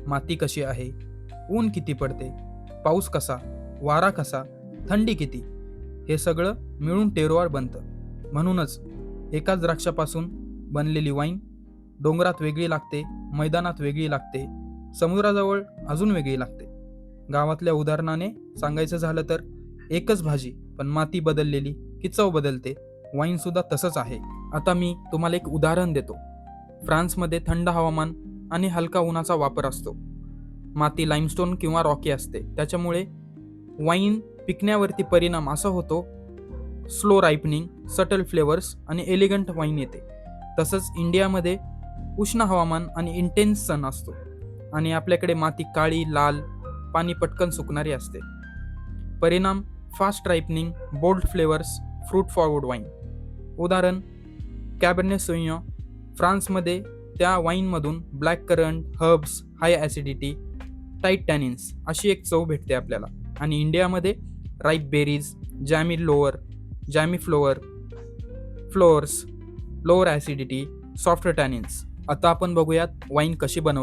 माती कशी आहे, ऊन किती पडते, पाऊस कसा, वारा कसा, थंडी किती, हे सगळं मिळून टेरोवार बनतं. म्हणूनच एकाच द्राक्षापासून बनलेली वाईन डोंगरात वेगळी लागते, मैदानात वेगळी लागते, समुद्राजवळ अजून वेगळी लागते. गावातल्या उदाहरणाने सांगायचं झालं तर एकच भाजी पण माती बदललेली की चव बदलते. वाईन सुद्धा तसंच आहे. आता मी तुम्हाला एक उदाहरण देतो. फ्रान्समध्ये थंड हवामान आणि हलका उन्हाचा वापर असतो. माती लाईमस्टोन किंवा रॉकी असते, त्याच्यामुळे वाईन पिकण्यावरती परिणाम असा होतो, स्लो रायपनिंग, सटल फ्लेवर्स आणि एलिगंट वाईन येते. तसंच इंडियामध्ये उष्ण हवामान आणि इंटेन्स सन असतो आणि आपल्याकडे माती काळी, लाल, पाणी पटकन सुकणारी असते. परिणाम fast ripening, bold flavours, fruit forward wine. उदाहरण कॅबर्ने सॉव्हिग्नॉन. फ्रान्समध्ये त्या वाईनमधून black currant, herbs, high acidity, tight tannins अशी एक चव भेटते आपल्याला. आणि इंडियामध्ये ripe berries, jammy flavours, lower acidity, soft tannins. आता आपण बघूयात वाईन कशी बनवली.